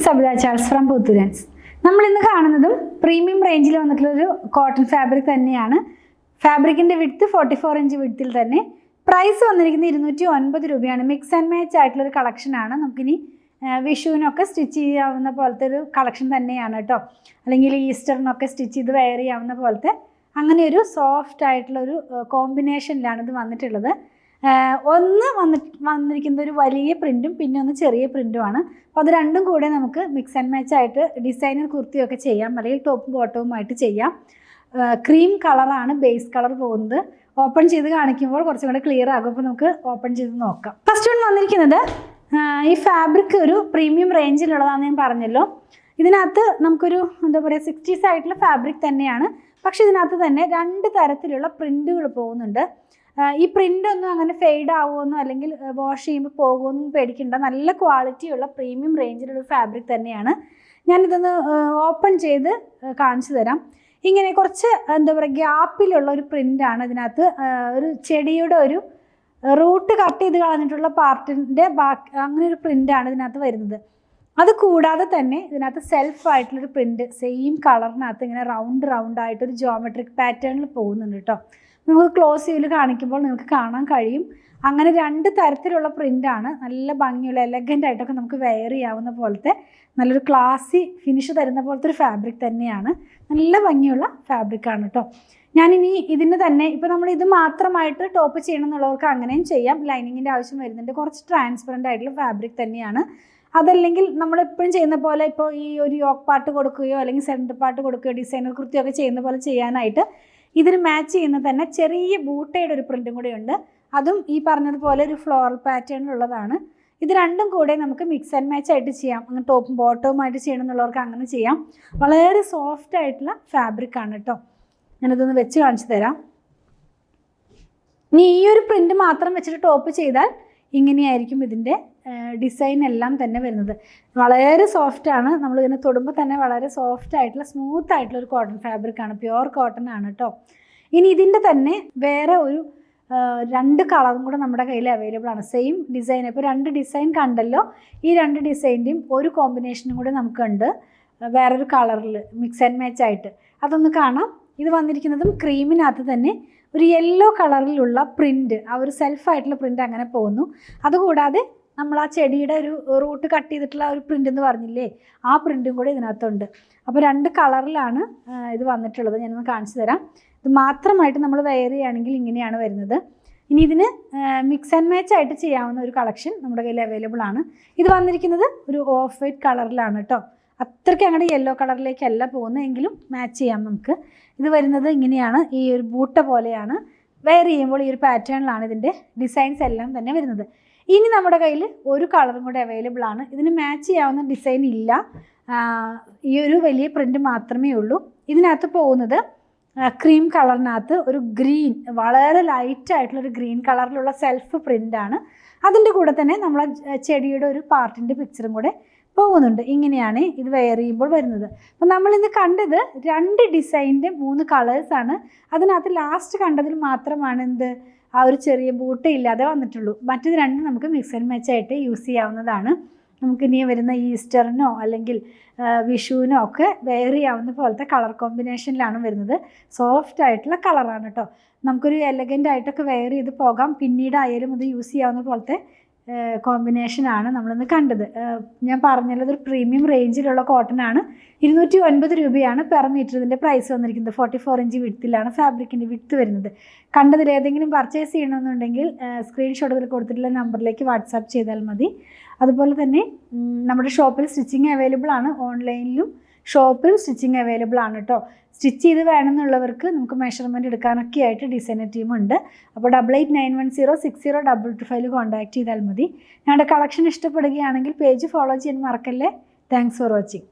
Sabitha Charles from പുത്തൂരൻസ്. നമ്മൾ ഇന്ന് കാണുന്നതും പ്രീമിയം റേഞ്ചിൽ വന്നിട്ടുള്ളൊരു കോട്ടൺ ഫാബ്രിക് തന്നെയാണ്. ഫാബ്രിക്കിൻ്റെ വിഡ്ത്ത് 44 ഇഞ്ച് വിഡ്ത്തിൽ തന്നെ. പ്രൈസ് വന്നിരിക്കുന്നത് 209 രൂപയാണ്. മിക്സ് ആൻഡ് മാച്ച് ആയിട്ടുള്ളൊരു കളക്ഷനാണ്. നമുക്കിനി വിഷുവിനൊക്കെ സ്റ്റിച്ച് ചെയ്യാവുന്ന പോലത്തെ ഒരു കളക്ഷൻ തന്നെയാണ് കേട്ടോ. അല്ലെങ്കിൽ ഈസ്റ്ററിനൊക്കെ സ്റ്റിച്ച് ചെയ്ത് വെയർ ചെയ്യാവുന്ന പോലത്തെ അങ്ങനെ ഒരു സോഫ്റ്റ് ആയിട്ടുള്ളൊരു കോമ്പിനേഷനിലാണ് ഇത് വന്നിട്ടുള്ളത്. ഒന്ന് വന്നിരിക്കുന്നത് ഒരു വലിയ പ്രിൻറ്റും പിന്നെ ഒന്ന് ചെറിയ പ്രിൻറ്റുമാണ്. അപ്പോൾ അത് രണ്ടും കൂടെ നമുക്ക് മിക്സ് ആൻഡ് മാച്ച് ആയിട്ട് ഡിസൈനർ കുർത്തിയൊക്കെ ചെയ്യാം, അല്ലെങ്കിൽ ടോപ്പും ബോട്ടവുമായിട്ട് ചെയ്യാം. ക്രീം കളറാണ് ബേസ് കളർ പോകുന്നത്. ഓപ്പൺ ചെയ്ത് കാണിക്കുമ്പോൾ കുറച്ചും കൂടെ ക്ലിയർ ആകും. അപ്പോൾ നമുക്ക് ഓപ്പൺ ചെയ്ത് നോക്കാം. ഫസ്റ്റ് വൺ വന്നിരിക്കുന്നത് ഈ ഫാബ്രിക് ഒരു പ്രീമിയം റേഞ്ചിലുള്ളതാണെന്ന് ഞാൻ പറഞ്ഞല്ലോ. ഇതിനകത്ത് നമുക്കൊരു എന്താ പറയുക 60s ആയിട്ടുള്ള ഫാബ്രിക് തന്നെയാണ്. പക്ഷേ ഇതിനകത്ത് തന്നെ രണ്ട് തരത്തിലുള്ള പ്രിൻറ്റുകൾ പോകുന്നുണ്ട്. ഈ പ്രിൻ്റ് ഒന്നും അങ്ങനെ ഫെയ്ഡ് ആവുമെന്നോ അല്ലെങ്കിൽ വാഷ് ചെയ്യുമ്പോൾ പോകുമെന്നും പേടിക്കണ്ട. നല്ല ക്വാളിറ്റിയുള്ള പ്രീമിയം റേഞ്ചിലുള്ള ഫാബ്രിക് തന്നെയാണ്. ഞാനിതൊന്ന് ഓപ്പൺ ചെയ്ത് കാണിച്ചു തരാം. ഇങ്ങനെ കുറച്ച് എന്താ പറയുക ഗ്യാപ്പിലുള്ള ഒരു പ്രിൻ്റാണ് ഇതിനകത്ത്. ഒരു ചെടിയുടെ ഒരു റൂട്ട് കട്ട് ചെയ്ത് കളഞ്ഞിട്ടുള്ള പാർട്ടിൻ്റെ ബാക്കി അങ്ങനെ ഒരു പ്രിൻ്റാണ് ഇതിനകത്ത് വരുന്നത്. അത് കൂടാതെ തന്നെ ഇതിനകത്ത് സെൽഫായിട്ടുള്ളൊരു പ്രിൻറ്റ് സെയിം കളറിനകത്ത് ഇങ്ങനെ റൗണ്ട് ആയിട്ടൊരു ജോമെട്രിക് പാറ്റേണിൽ പോകുന്നുണ്ട് കേട്ടോ. നമുക്ക് ക്ലോസ് വ്യൂവിൽ കാണിക്കുമ്പോൾ നിങ്ങൾക്ക് കാണാൻ കഴിയും. അങ്ങനെ രണ്ട് തരത്തിലുള്ള പ്രിൻ്റാണ്. നല്ല ഭംഗിയുള്ള എലഗൻ്റ് ആയിട്ടൊക്കെ നമുക്ക് വെയർ ചെയ്യാവുന്ന പോലത്തെ നല്ലൊരു ക്ലാസി ഫിനിഷ് തരുന്ന പോലത്തെ ഒരു ഫാബ്രിക് തന്നെയാണ്. നല്ല ഭംഗിയുള്ള ഫാബ്രിക്കാണ് കേട്ടോ. ഞാനിനി ഇതിന് തന്നെ ഇപ്പോൾ നമ്മൾ ഇത് മാത്രമായിട്ട് ടോപ്പ് ചെയ്യണം എന്നുള്ളവർക്ക് അങ്ങനെയും ചെയ്യാം. ലൈനിങ്ങിൻ്റെ ആവശ്യം വരുന്നുണ്ട്. കുറച്ച് ട്രാൻസ്പെറൻ്റ് ആയിട്ടുള്ള ഫാബ്രിക് തന്നെയാണ്. അതല്ലെങ്കിൽ നമ്മളെപ്പോഴും ചെയ്യുന്ന പോലെ ഇപ്പോൾ ഈ ഒരു യോക്ക് പാർട്ട് കൊടുക്കുകയോ അല്ലെങ്കിൽ സെൻറ്റർ പാർട്ട് കൊടുക്കുകയോ ഡിസൈനർ കുർത്തിയൊക്കെ ചെയ്യുന്ന പോലെ ചെയ്യാനായിട്ട് ഇതിന് മാച്ച് ചെയ്യുന്ന തന്നെ ചെറിയ ബൂട്ടയുടെ ഒരു പ്രിൻറ്റും കൂടെ ഉണ്ട്. അതും ഈ പറഞ്ഞതുപോലെ ഒരു ഫ്ലോറൽ പാറ്റേണിലുള്ളതാണ്. ഇത് രണ്ടും കൂടെ നമുക്ക് മിക്സ് ആൻഡ് മാച്ച് ആയിട്ട് ചെയ്യാം. അങ്ങനെ ടോപ്പും ബോട്ടവുമായിട്ട് ചെയ്യണം എന്നുള്ളവർക്ക് അങ്ങനെ ചെയ്യാം. വളരെ സോഫ്റ്റ് ആയിട്ടുള്ള ഫാബ്രിക്കാണ് കേട്ടോ. ഞാനിതൊന്ന് വെച്ച് കാണിച്ചു തരാം. ഇനി ഈ ഒരു പ്രിൻറ്റ് മാത്രം വെച്ചിട്ട് ടോപ്പ് ചെയ്താൽ ഇങ്ങനെയായിരിക്കും ഇതിൻ്റെ ഡിസൈൻ എല്ലാം തന്നെ വരുന്നത്. വളരെ സോഫ്റ്റാണ്. നമ്മളിതിനെ തൊടുമ്പോൾ തന്നെ വളരെ സോഫ്റ്റ് ആയിട്ടുള്ള സ്മൂത്ത് ആയിട്ടുള്ള ഒരു കോട്ടൺ ഫാബ്രിക്കാണ്. പ്യുവർ കോട്ടൺ ആണ് കേട്ടോ. ഇനി ഇതിൻ്റെ തന്നെ വേറെ ഒരു രണ്ട് കളറും കൂടെ നമ്മുടെ കയ്യിൽ അവൈലബിൾ ആണ്. Same design. ഇപ്പോൾ രണ്ട് ഡിസൈൻ കണ്ടല്ലോ. ഈ രണ്ട് ഡിസൈൻ്റെയും ഒരു കോമ്പിനേഷനും കൂടെ നമുക്കുണ്ട് വേറൊരു കളറിൽ മിക്സ് ആൻഡ് മാച്ച് ആയിട്ട്. അതൊന്ന് കാണാം. ഇത് വന്നിരിക്കുന്നതും ക്രീമിനകത്ത് തന്നെ ഒരു യെല്ലോ കളറിലുള്ള പ്രിൻറ്റ്, ആ ഒരു സെൽഫായിട്ടുള്ള പ്രിൻറ്റ് അങ്ങനെ പോകുന്നു. അതുകൂടാതെ നമ്മൾ ആ ചെടിയുടെ ഒരു റൂട്ട് കട്ട് ചെയ്തിട്ടുള്ള ഒരു പ്രിൻ്റ് എന്ന് പറഞ്ഞില്ലേ, ആ പ്രിൻറ്റും കൂടി ഇതിനകത്തുണ്ട്. അപ്പോൾ രണ്ട് കളറിലാണ് ഇത് വന്നിട്ടുള്ളത്. ഞാനൊന്ന് കാണിച്ചു തരാം. ഇത് മാത്രമായിട്ട് നമ്മൾ വെയർ ചെയ്യുകയാണെങ്കിൽ ഇങ്ങനെയാണ് വരുന്നത്. ഇനി ഇതിന് മിക്സ് ആൻഡ് മാച്ച് ആയിട്ട് ചെയ്യാവുന്ന ഒരു കളക്ഷൻ നമ്മുടെ കയ്യിൽ അവൈലബിൾ ആണ്. ഇത് വന്നിരിക്കുന്നത് ഒരു ഓഫ് വൈറ്റ് കളറിലാണ് കേട്ടോ. അത്രയ്ക്ക് അങ്ങോട്ട് യെല്ലോ കളറിലേക്കല്ല പോകുന്നത്, എങ്കിലും മാച്ച് ചെയ്യാം നമുക്ക്. ഇത് വരുന്നത് ഇങ്ങനെയാണ്. ഈ ഒരു ബൂട്ട പോലെയാണ്. വെയർ ചെയ്യുമ്പോൾ ഈ ഒരു പാറ്റേണിലാണ് ഇതിൻ്റെ ഡിസൈൻസ് എല്ലാം തന്നെ വരുന്നത്. ഇനി നമ്മുടെ കയ്യിൽ ഒരു കളറും കൂടെ അവൈലബിൾ ആണ്. ഇതിന് മാച്ച് ചെയ്യാവുന്ന ഡിസൈൻ ഇല്ല. ഈ ഒരു വലിയ പ്രിൻ്റ് മാത്രമേ ഉള്ളൂ. ഇതിനകത്ത് പോകുന്നത് ക്രീം കളറിനകത്ത് ഒരു ഗ്രീൻ, വളരെ ലൈറ്റായിട്ടുള്ളൊരു ഗ്രീൻ കളറിലുള്ള സെൽഫ് പ്രിൻ്റാണ്. അതിൻ്റെ കൂടെ തന്നെ നമ്മളെ ചെടിയുടെ ഒരു പാർട്ടിൻ്റെ പിക്ചറും കൂടെ പോകുന്നുണ്ട്. ഇങ്ങനെയാണ് ഇത് വെയർ ചെയ്യുമ്പോൾ വരുന്നത്. അപ്പോൾ നമ്മളിന്ന് കണ്ടത് രണ്ട് ഡിസൈനിൻ്റെ 3 കളേഴ്സാണ്. അതിനകത്ത് ലാസ്റ്റ് കണ്ടതിൽ മാത്രമാണ് എന്ത് ആ ഒരു ചെറിയ ബൂട്ട ഇല്ലാതെ വന്നിട്ടുള്ളൂ. മറ്റത് രണ്ടും നമുക്ക് മിക്സ് ആൻഡ് മാച്ച് ആയിട്ട് യൂസ് ചെയ്യാവുന്നതാണ്. നമുക്കിനി വരുന്ന ഈസ്റ്ററിനോ അല്ലെങ്കിൽ വിഷുവിനോ ഒക്കെ വെയർ ചെയ്യാവുന്ന പോലത്തെ കളർ കോമ്പിനേഷനിലാണ് വരുന്നത്. സോഫ്റ്റ് ആയിട്ടുള്ള കളറാണ് കേട്ടോ. നമുക്കൊരു എലഗൻ്റ് ആയിട്ടൊക്കെ വെയർ ചെയ്ത് പോകാം. പിന്നീടായാലും ഇത് യൂസ് ചെയ്യാവുന്ന പോലത്തെ കോമ്പിനേഷനാണ് നമ്മളിന്ന് കണ്ടത്. ഞാൻ പറഞ്ഞല്ലോ ഇതൊരു പ്രീമിയം റേഞ്ചിലുള്ള കോട്ടനാണ്. 209 രൂപയാണ് പെർ മീറ്റർ ഇതിൻ്റെ പ്രൈസ് വന്നിരിക്കുന്നത്. 44 ഇഞ്ച് വിഡ്ത്തിലാണ് ഫാബ്രിക്കിൻ്റെ വിഡ്ത്ത് വരുന്നത്. കണ്ടതിൽ ഏതെങ്കിലും പർച്ചേസ് ചെയ്യണമെന്നുണ്ടെങ്കിൽ സ്ക്രീൻഷോട്ട് ഇതിൽ കൊടുത്തിട്ടുള്ള നമ്പറിലേക്ക് വാട്സാപ്പ് ചെയ്താൽ മതി. അതുപോലെ തന്നെ നമ്മുടെ ഷോപ്പിൽ സ്റ്റിച്ചിങ് അവൈലബിൾ ആണ്. ഓൺലൈനിലും ഷോപ്പിലും സ്റ്റിച്ചിങ് അവൈലബിൾ ആണ് കേട്ടോ. സ്റ്റിച്ച് ചെയ്ത് വേണമെന്നുള്ളവർക്ക് നമുക്ക് മെഷർമെൻറ്റ് എടുക്കാനൊക്കെ ആയിട്ട് ഡിസൈനർ ടീമുണ്ട്. അപ്പോൾ 8891060225 കോൺടാക്ട് ചെയ്താൽ മതി. ഞങ്ങളുടെ കളക്ഷൻ ഇഷ്ടപ്പെടുകയാണെങ്കിൽ പേജ് ഫോളോ ചെയ്യാൻ മറക്കല്ലേ. Thanks for watching.